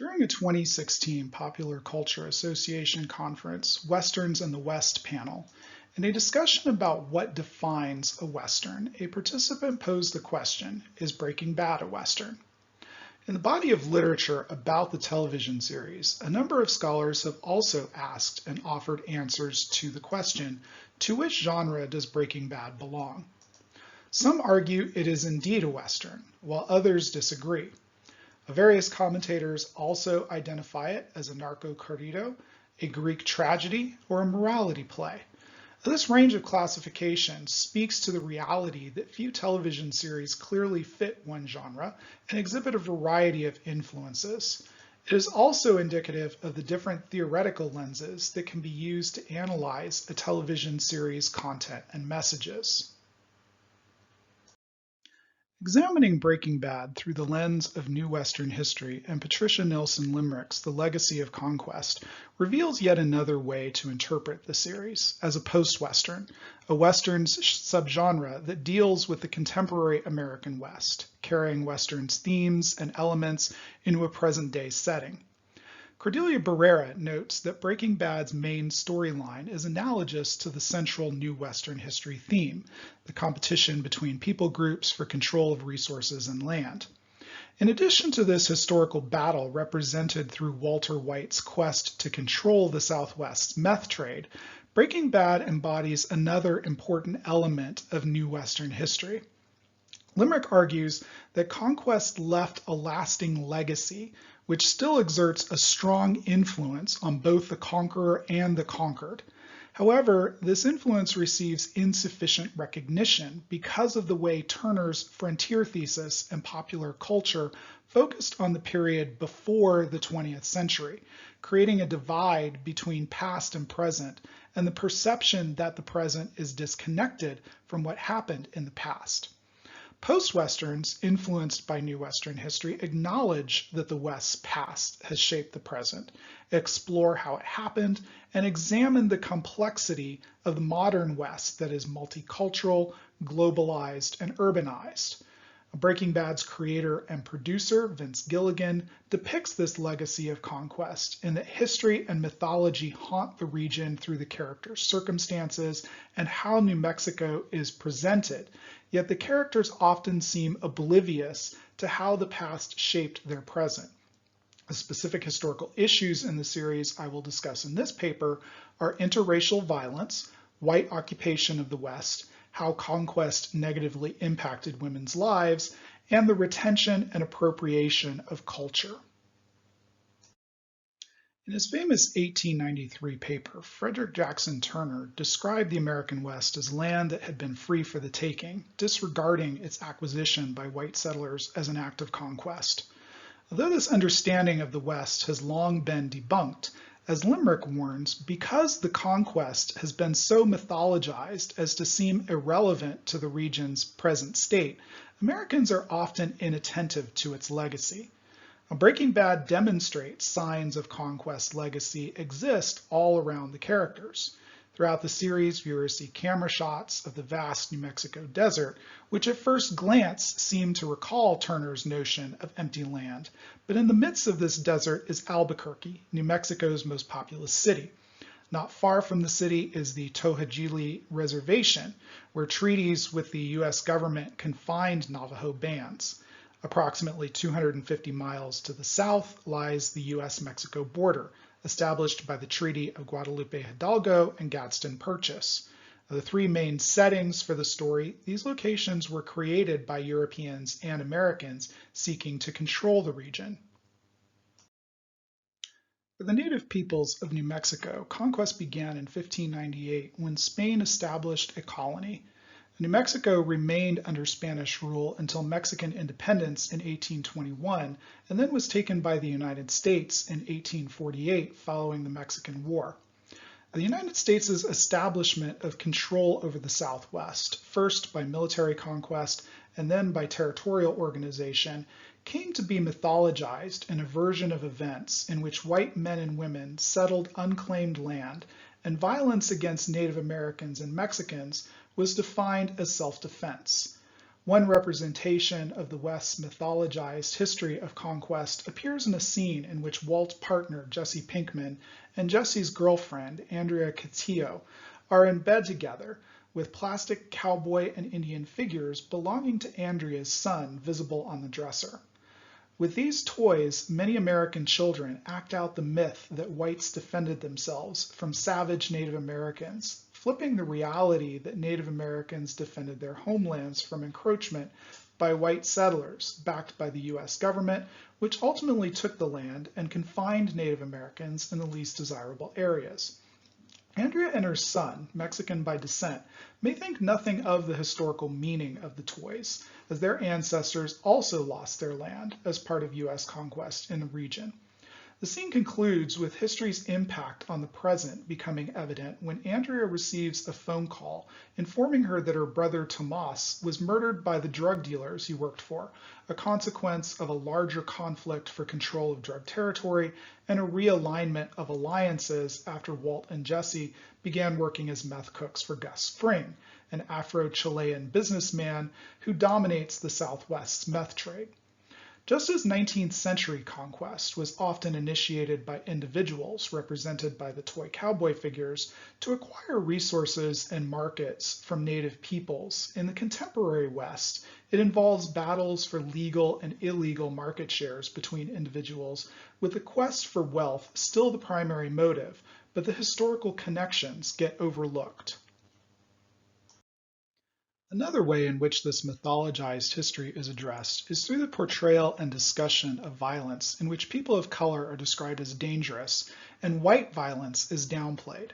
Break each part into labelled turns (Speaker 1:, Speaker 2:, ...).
Speaker 1: During a 2016 Popular Culture Association conference, Westerns in the West panel, in a discussion about what defines a Western, a participant posed the question, is Breaking Bad a Western? In the body of literature about the television series, a number of scholars have also asked and offered answers to the question, to which genre does Breaking Bad belong? Some argue it is indeed a Western, while others disagree. Various commentators also identify it as a narco-corrido, a Greek tragedy, or a morality play. This range of classification speaks to the reality that few television series clearly fit one genre and exhibit a variety of influences. It is also indicative of the different theoretical lenses that can be used to analyze a television series' content and messages. Examining Breaking Bad through the lens of New Western history and Patricia Nelson Limerick's The Legacy of Conquest reveals yet another way to interpret the series as a post-Western, a Western's subgenre that deals with the contemporary American West, carrying Western's themes and elements into a present-day setting. Cordelia Barrera notes that Breaking Bad's main storyline is analogous to the central New Western history theme, the competition between people groups for control of resources and land. In addition to this historical battle represented through Walter White's quest to control the Southwest's meth trade, Breaking Bad embodies another important element of New Western history. Limerick argues that conquest left a lasting legacy which still exerts a strong influence on both the conqueror and the conquered. However, this influence receives insufficient recognition because of the way Turner's frontier thesis and popular culture focused on the period before the 20th century, creating a divide between past and present, and the perception that the present is disconnected from what happened in the past. Post-Westerns, influenced by New Western history, acknowledge that the West's past has shaped the present, explore how it happened, and examine the complexity of the modern West that is multicultural, globalized, and urbanized. Breaking Bad's creator and producer, Vince Gilligan, depicts this legacy of conquest in that history and mythology haunt the region through the characters' circumstances and how New Mexico is presented, yet the characters often seem oblivious to how the past shaped their present. The specific historical issues in the series I will discuss in this paper are interracial violence, white occupation of the West, how conquest negatively impacted women's lives, and the retention and appropriation of culture. In his famous 1893 paper, Frederick Jackson Turner described the American West as land that had been free for the taking, disregarding its acquisition by white settlers as an act of conquest. Although this understanding of the West has long been debunked, as Limerick warns, because the conquest has been so mythologized as to seem irrelevant to the region's present state, Americans are often inattentive to its legacy. Breaking Bad demonstrates signs of conquest legacy exist all around the characters. Throughout the series, viewers see camera shots of the vast New Mexico desert, which at first glance seem to recall Turner's notion of empty land. But in the midst of this desert is Albuquerque, New Mexico's most populous city. Not far from the city is the Tohogili Reservation, where treaties with the U.S. government confined Navajo bands. Approximately 250 miles to the south lies the U.S.-Mexico border, established by the Treaty of Guadalupe Hidalgo and Gadsden Purchase. The three main settings for the story, these locations were created by Europeans and Americans seeking to control the region. For the native peoples of New Mexico, conquest began in 1598 when Spain established a colony. New Mexico remained under Spanish rule until Mexican independence in 1821, and then was taken by the United States in 1848 following the Mexican War. The United States' establishment of control over the Southwest, first by military conquest and then by territorial organization, came to be mythologized in a version of events in which white men and women settled unclaimed land, and violence against Native Americans and Mexicans was defined as self-defense. One representation of the West's mythologized history of conquest appears in a scene in which Walt's partner, Jesse Pinkman, and Jesse's girlfriend, Andrea Castillo, are in bed together, with plastic cowboy and Indian figures belonging to Andrea's son visible on the dresser. With these toys, many American children act out the myth that whites defended themselves from savage Native Americans, flipping the reality that Native Americans defended their homelands from encroachment by white settlers, backed by the US government, which ultimately took the land and confined Native Americans in the least desirable areas. Andrea and her son, Mexican by descent, may think nothing of the historical meaning of the toys, as their ancestors also lost their land as part of US conquest in the region. The scene concludes with history's impact on the present becoming evident when Andrea receives a phone call informing her that her brother Tomas was murdered by the drug dealers he worked for, a consequence of a larger conflict for control of drug territory and a realignment of alliances after Walt and Jesse began working as meth cooks for Gus Spring, an Afro-Chilean businessman who dominates the Southwest's meth trade. Just as 19th century conquest was often initiated by individuals, represented by the toy cowboy figures, to acquire resources and markets from native peoples, in the contemporary West, it involves battles for legal and illegal market shares between individuals, with the quest for wealth still the primary motive, but the historical connections get overlooked. Another way in which this mythologized history is addressed is through the portrayal and discussion of violence in which people of color are described as dangerous and white violence is downplayed.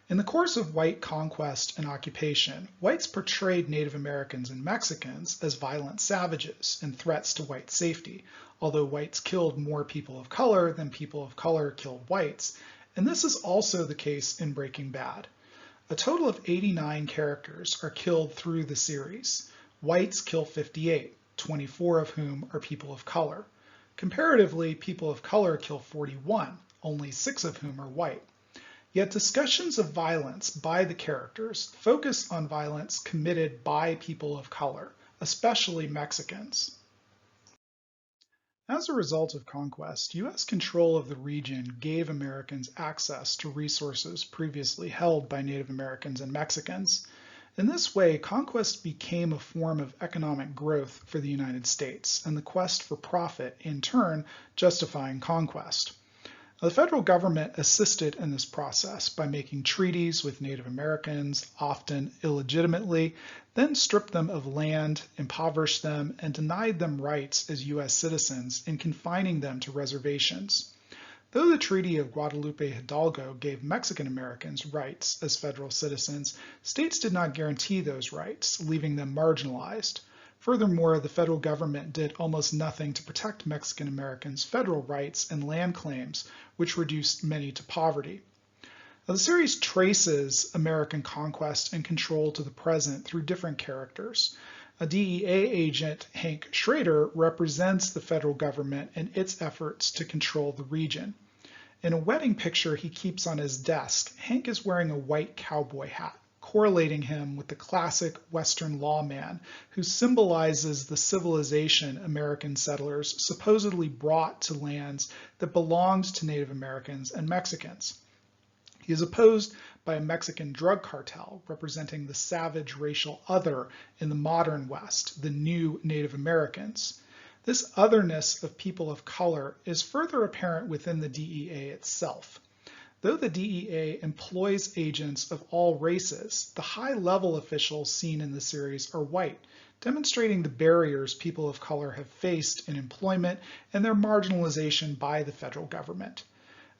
Speaker 1: In the course of white conquest and occupation, whites portrayed Native Americans and Mexicans as violent savages and threats to white safety, although whites killed more people of color than people of color killed whites, and this is also the case in Breaking Bad. A total of 89 characters are killed through the series. Whites kill 58, 24 of whom are people of color. Comparatively, people of color kill 41, only 6 of whom are white. Yet discussions of violence by the characters focus on violence committed by people of color, especially Mexicans. As a result of conquest, US control of the region gave Americans access to resources previously held by Native Americans and Mexicans. In this way, conquest became a form of economic growth for the United States, and the quest for profit, in turn, justifying conquest. The federal government assisted in this process by making treaties with Native Americans, often illegitimately, then stripped them of land, impoverished them, and denied them rights as U.S. citizens in confining them to reservations. Though the Treaty of Guadalupe Hidalgo gave Mexican Americans rights as federal citizens, states did not guarantee those rights, leaving them marginalized. Furthermore, the federal government did almost nothing to protect Mexican Americans' federal rights and land claims, which reduced many to poverty. Now, the series traces American conquest and control to the present through different characters. A DEA agent, Hank Schrader, represents the federal government in its efforts to control the region. In a wedding picture he keeps on his desk, Hank is wearing a white cowboy hat, correlating him with the classic Western lawman who symbolizes the civilization American settlers supposedly brought to lands that belonged to Native Americans and Mexicans. He is opposed by a Mexican drug cartel representing the savage racial other in the modern West, the new Native Americans. This otherness of people of color is further apparent within the DEA itself. Though the DEA employs agents of all races, the high-level officials seen in the series are white, demonstrating the barriers people of color have faced in employment and their marginalization by the federal government.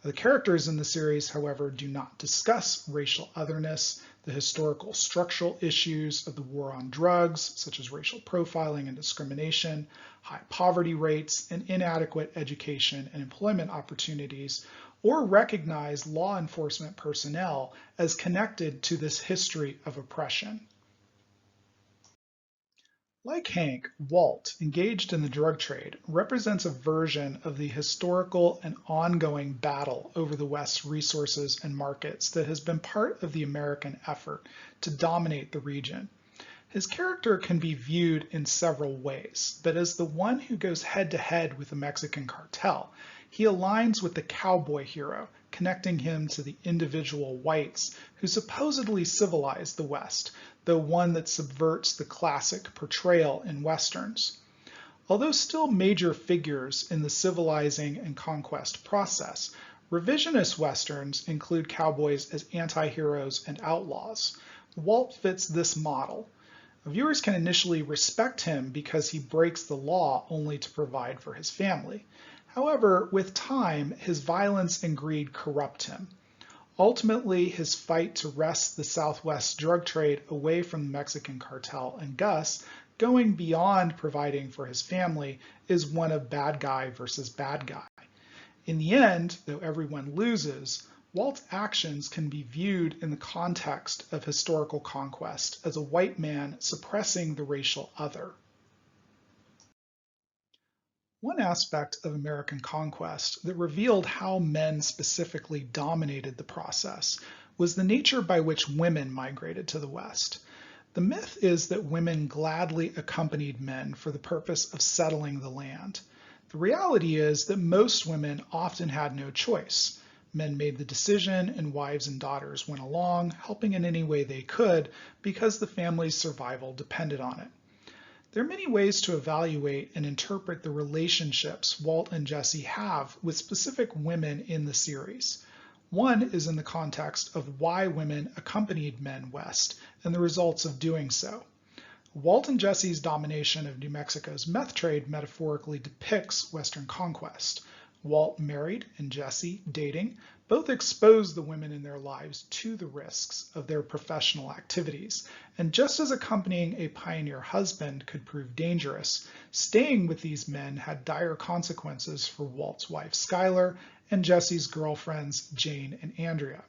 Speaker 1: The characters in the series, however, do not discuss racial otherness, the historical structural issues of the war on drugs, such as racial profiling and discrimination, high poverty rates, and inadequate education and employment opportunities, or recognize law enforcement personnel as connected to this history of oppression. Like Hank, Walt, engaged in the drug trade, represents a version of the historical and ongoing battle over the West's resources and markets that has been part of the American effort to dominate the region. His character can be viewed in several ways, but as the one who goes head to head with the Mexican cartel, he aligns with the cowboy hero, connecting him to the individual whites who supposedly civilize the West, though one that subverts the classic portrayal in Westerns. Although still major figures in the civilizing and conquest process, revisionist Westerns include cowboys as anti-heroes and outlaws. Walt fits this model. Viewers can initially respect him because he breaks the law only to provide for his family. However, with time, his violence and greed corrupt him. Ultimately, his fight to wrest the Southwest drug trade away from the Mexican cartel and Gus, going beyond providing for his family, is one of bad guy versus bad guy. In the end, though everyone loses, Walt's actions can be viewed in the context of historical conquest as a white man suppressing the racial other. One aspect of American conquest that revealed how men specifically dominated the process was the nature by which women migrated to the West. The myth is that women gladly accompanied men for the purpose of settling the land. The reality is that most women often had no choice. Men made the decision, and wives and daughters went along, helping in any way they could because the family's survival depended on it. There are many ways to evaluate and interpret the relationships Walt and Jesse have with specific women in the series. One is in the context of why women accompanied men west and the results of doing so. Walt and Jesse's domination of New Mexico's meth trade metaphorically depicts Western conquest. Walt married and Jesse dating both exposed the women in their lives to the risks of their professional activities. And just as accompanying a pioneer husband could prove dangerous, staying with these men had dire consequences for Walt's wife Skylar and Jesse's girlfriends Jane and Andrea.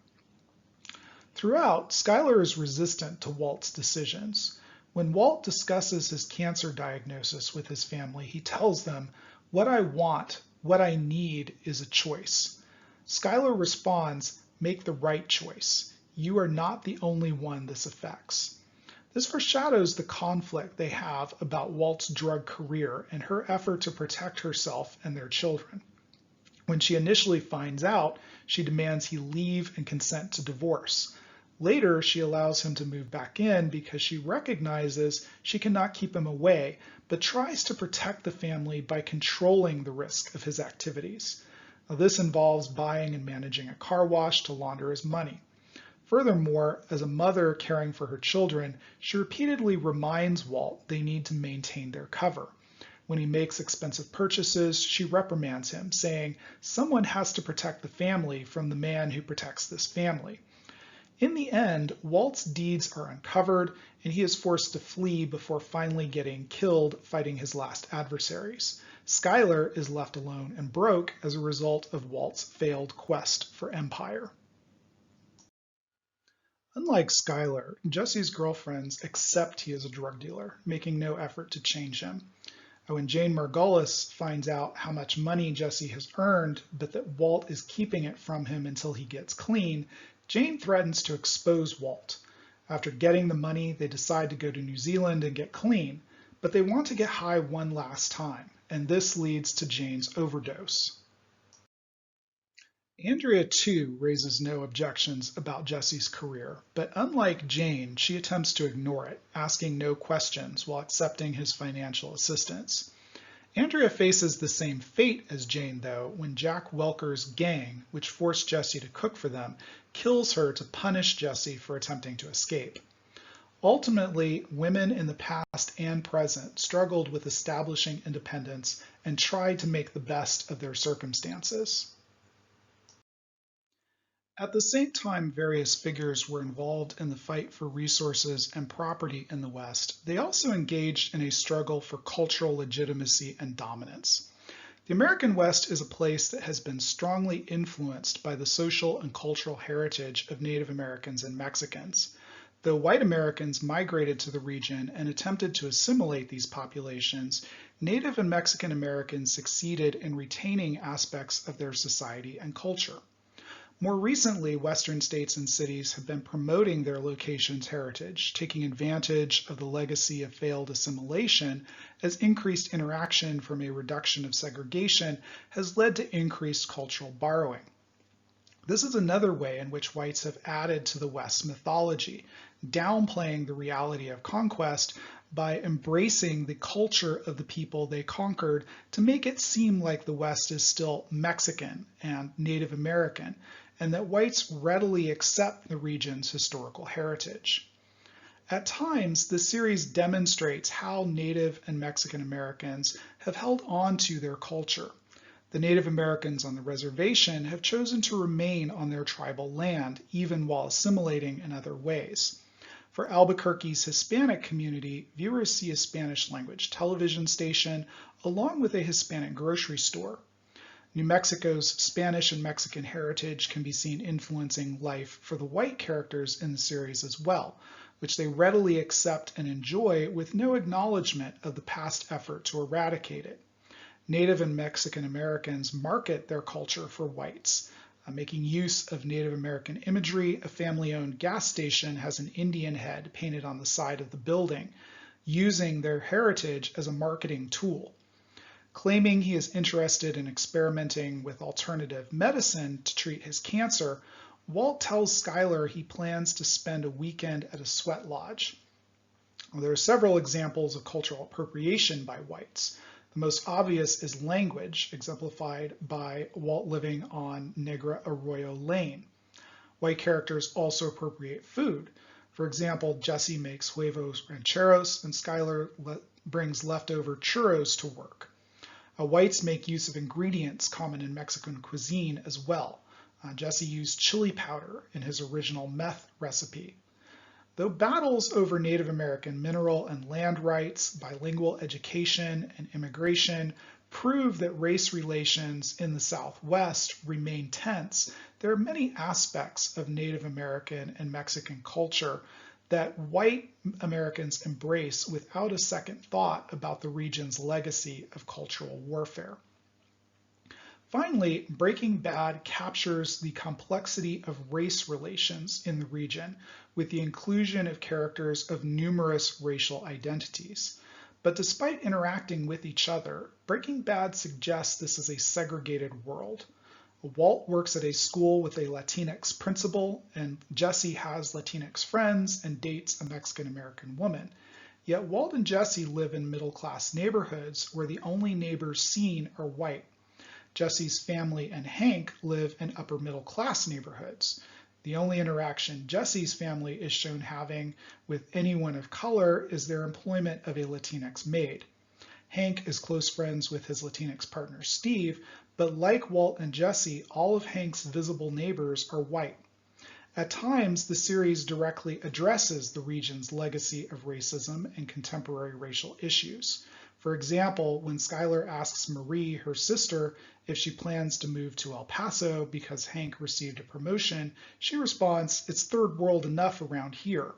Speaker 1: Throughout, Skylar is resistant to Walt's decisions. When Walt discusses his cancer diagnosis with his family, he tells them, "What I want, what I need is a choice." Skylar responds, "Make the right choice. You are not the only one this affects." This foreshadows the conflict they have about Walt's drug career and her effort to protect herself and their children. When she initially finds out, she demands he leave and consent to divorce. Later, she allows him to move back in because she recognizes she cannot keep him away, but tries to protect the family by controlling the risk of his activities. Now, this involves buying and managing a car wash to launder his money. Furthermore, as a mother caring for her children, she repeatedly reminds Walt they need to maintain their cover. When he makes expensive purchases, she reprimands him, saying, "Someone has to protect the family from the man who protects this family." In the end, Walt's deeds are uncovered, and he is forced to flee before finally getting killed fighting his last adversaries. Skylar is left alone and broke as a result of Walt's failed quest for empire. Unlike Skylar, Jesse's girlfriends accept he is a drug dealer, making no effort to change him. When Jane Margulis finds out how much money Jesse has earned, but that Walt is keeping it from him until he gets clean, Jane threatens to expose Walt. After getting the money, they decide to go to New Zealand and get clean, but they want to get high one last time, and this leads to Jane's overdose. Andrea, too, raises no objections about Jesse's career, but unlike Jane, she attempts to ignore it, asking no questions while accepting his financial assistance. Andrea faces the same fate as Jane, though, when Jack Welker's gang, which forced Jesse to cook for them, kills her to punish Jesse for attempting to escape. Ultimately, women in the past and present struggled with establishing independence and tried to make the best of their circumstances. At the same time various figures were involved in the fight for resources and property in the West, they also engaged in a struggle for cultural legitimacy and dominance. The American West is a place that has been strongly influenced by the social and cultural heritage of Native Americans and Mexicans. Though white Americans migrated to the region and attempted to assimilate these populations, Native and Mexican Americans succeeded in retaining aspects of their society and culture. More recently, Western states and cities have been promoting their location's heritage, taking advantage of the legacy of failed assimilation, as increased interaction from a reduction of segregation has led to increased cultural borrowing. This is another way in which whites have added to the West's mythology, downplaying the reality of conquest by embracing the culture of the people they conquered to make it seem like the West is still Mexican and Native American, and that whites readily accept the region's historical heritage. At times, the series demonstrates how Native and Mexican Americans have held on to their culture. The Native Americans on the reservation have chosen to remain on their tribal land, even while assimilating in other ways. For Albuquerque's Hispanic community, viewers see a Spanish language television station along with a Hispanic grocery store. New Mexico's Spanish and Mexican heritage can be seen influencing life for the white characters in the series as well, which they readily accept and enjoy with no acknowledgement of the past effort to eradicate it. Native and Mexican Americans market their culture for whites. Making use of Native American imagery, a family-owned gas station has an Indian head painted on the side of the building, using their heritage as a marketing tool. Claiming he is interested in experimenting with alternative medicine to treat his cancer, Walt tells Skylar he plans to spend a weekend at a sweat lodge. There are several examples of cultural appropriation by whites. The most obvious is language, exemplified by Walt living on Negra Arroyo Lane. White characters also appropriate food. For example, Jesse makes huevos rancheros and Skylar brings leftover churros to work. Whites make use of ingredients common in Mexican cuisine as well. Jesse used chili powder in his original meth recipe. Though battles over Native American mineral and land rights, bilingual education, and immigration prove that race relations in the Southwest remain tense, there are many aspects of Native American and Mexican culture that white Americans embrace without a second thought about the region's legacy of cultural warfare. Finally, Breaking Bad captures the complexity of race relations in the region with the inclusion of characters of numerous racial identities. But despite interacting with each other, Breaking Bad suggests this is a segregated world. Walt works at a school with a Latinx principal, and Jesse has Latinx friends and dates a Mexican-American woman. Yet Walt and Jesse live in middle-class neighborhoods where the only neighbors seen are white. Jesse's family and Hank live in upper middle class neighborhoods. The only interaction Jesse's family is shown having with anyone of color is their employment of a Latinx maid. Hank is close friends with his Latinx partner Steve, but like Walt and Jesse, all of Hank's visible neighbors are white. At times, the series directly addresses the region's legacy of racism and contemporary racial issues. For example, when Skylar asks Marie, her sister, if she plans to move to El Paso because Hank received a promotion, she responds, "It's third world enough around here."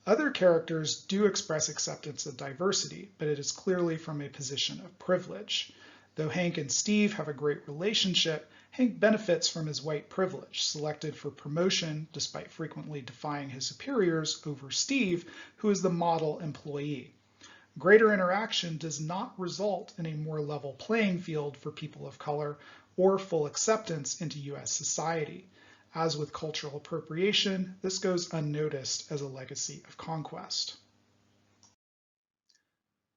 Speaker 1: Other characters do express acceptance of diversity, but it is clearly from a position of privilege. Though Hank and Steve have a great relationship, Hank benefits from his white privilege, selected for promotion despite frequently defying his superiors over Steve, who is the model employee. Greater interaction does not result in a more level playing field for people of color or full acceptance into U.S. society. As with cultural appropriation, this goes unnoticed as a legacy of conquest.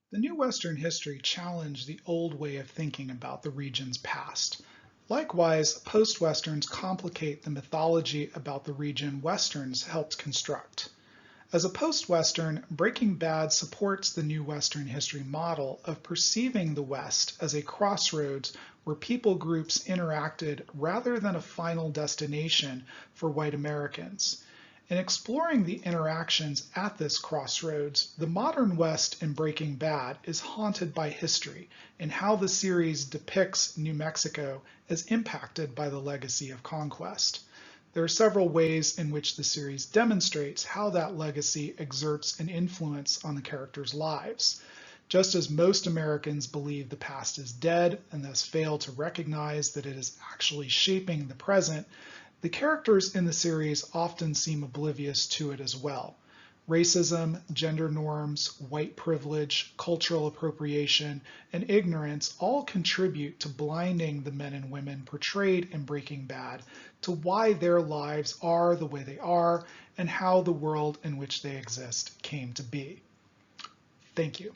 Speaker 1: The new Western history challenged the old way of thinking about the region's past. Likewise, post-Westerns complicate the mythology about the region Westerns helped construct. As a post-Western, Breaking Bad supports the new Western history model of perceiving the West as a crossroads where people groups interacted rather than a final destination for white Americans. In exploring the interactions at this crossroads, the modern West in Breaking Bad is haunted by history and how the series depicts New Mexico as impacted by the legacy of conquest. There are several ways in which the series demonstrates how that legacy exerts an influence on the characters' lives. Just as most Americans believe the past is dead and thus fail to recognize that it is actually shaping the present, The characters in the series often seem oblivious to it as well. Racism, gender norms, white privilege, cultural appropriation, and ignorance all contribute to blinding the men and women portrayed in Breaking Bad to why their lives are the way they are and how the world in which they exist came to be. Thank you.